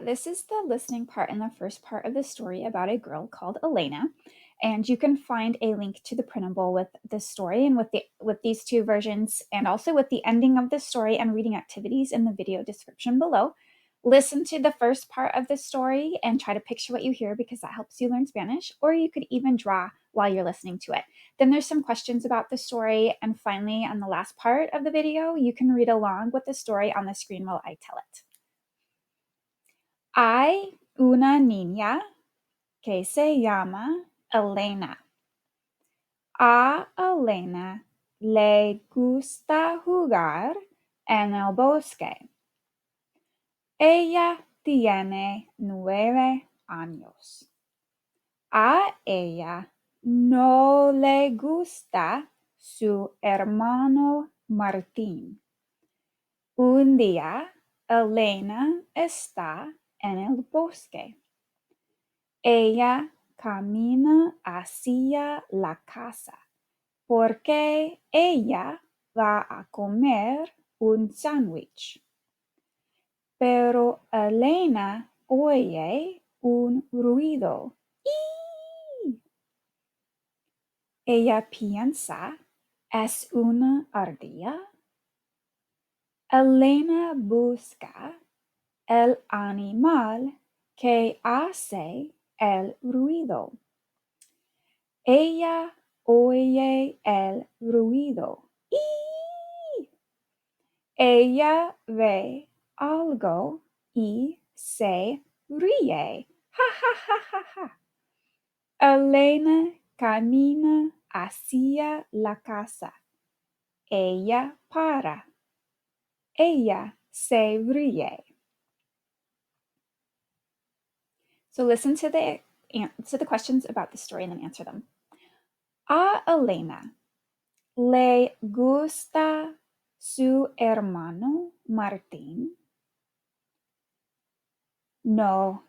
this is the listening part in the first part of the story about a girl called Elena. And you can find a link to the printable with this story and with these two versions, and also with the ending of the story and reading activities in the video description below. Listen to the first part of the story and try to picture what you hear because that helps you learn Spanish, or you could even draw while you're listening to it. Then there's some questions about the story, and finally, on the last part of the video, you can read along with the story on the screen while I tell it. Hay una niña que se llama Elena. A Elena le gusta jugar en el bosque. Ella tiene 9 años. A ella no le gusta su hermano Martín. Un día, Elena está en el bosque. Ella camina hacia la casa porque ella va a comer un sándwich. Pero Elena oye un ruido. ¡Ii! Ella piensa, ¿es una ardilla? Elena busca el animal que hace el ruido. Ella oye el ruido. ¡Ii! Ella ve algo y se ríe. ¡Ja, ja, ja, ja, ja! Elena camina hacia la casa. Ella para. Ella se ríe. So listen to the questions about the story and then answer them. A Elena le gusta su hermano Martín? No,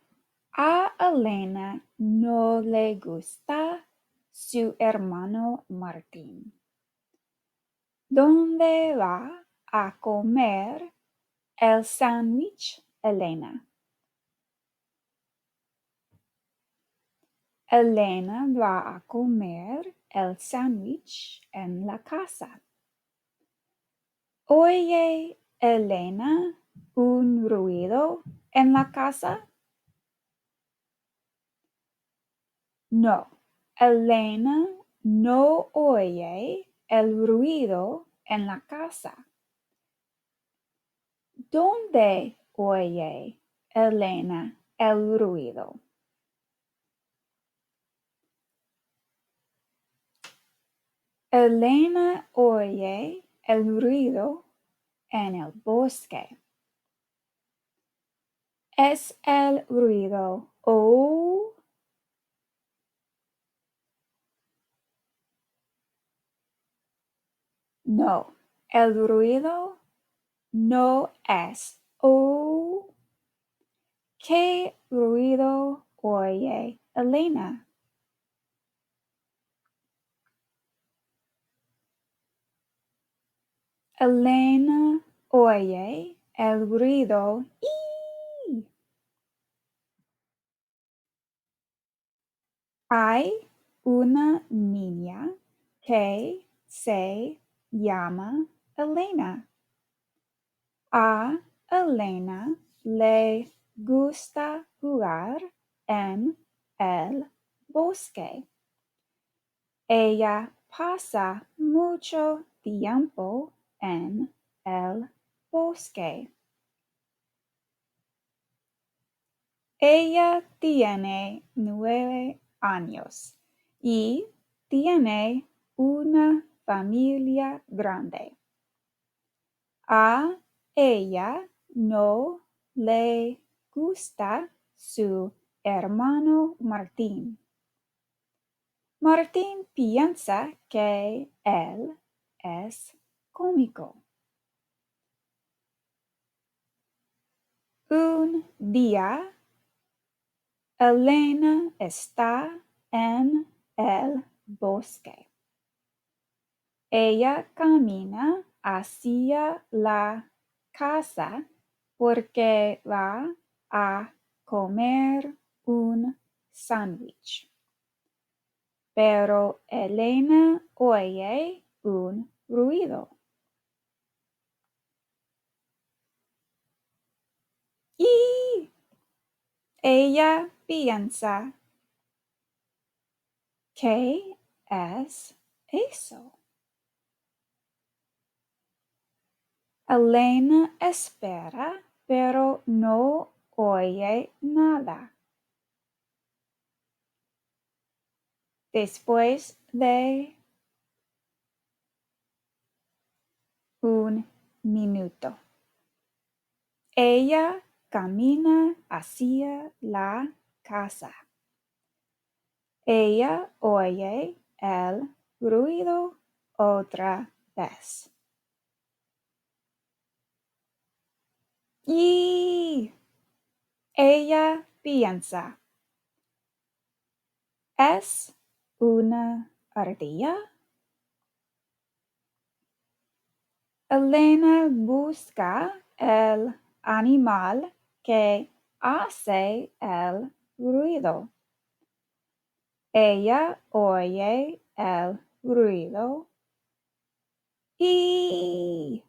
a Elena no le gusta su hermano Martín. ¿Dónde va a comer el sándwich, Elena? Elena va a comer el sándwich en la casa. ¿Oye Elena un ruido en la casa? No, Elena no oye el ruido en la casa. ¿Dónde oye Elena el ruido? Elena oye el ruido en el bosque. ¿Es el ruido oh? No, el ruido no es oh. ¿Qué ruido oye Elena? Elena oye el ruido ¡ii! Hay una niña que se llama Elena. A Elena le gusta jugar en el bosque. Ella pasa mucho tiempo en el bosque. Ella tiene 9 años y tiene una familia grande. A ella no le gusta su hermano Martín. Martín piensa que él es cómico. Un día, Elena está en el bosque. Ella camina hacia la casa porque va a comer un sándwich. Pero Elena oye un ruido. Y ella piensa, ¿qué es eso? Elena espera, pero no oye nada. Después de un minuto, ella camina hacia la casa. Ella oye el ruido otra vez. Y ella piensa, ¿es una ardilla? Elena busca el animal que hace el ruido. Ella oye el ruido y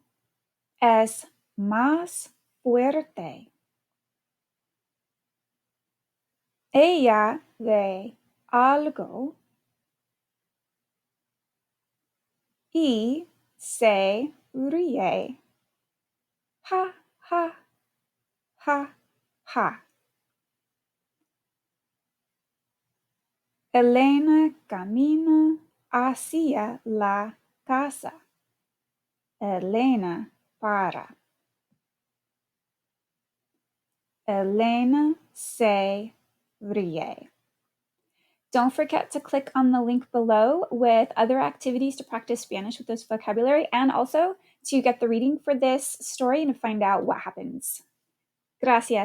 es más fuerte. Ella ve algo y se ríe. Ja, ja, ja, ja. Elena camina hacia la casa. Elena para. Elena se ríe. Don't forget to click on the link below with other activities to practice Spanish with this vocabulary and also to get the reading for this story and find out what happens. Gracias.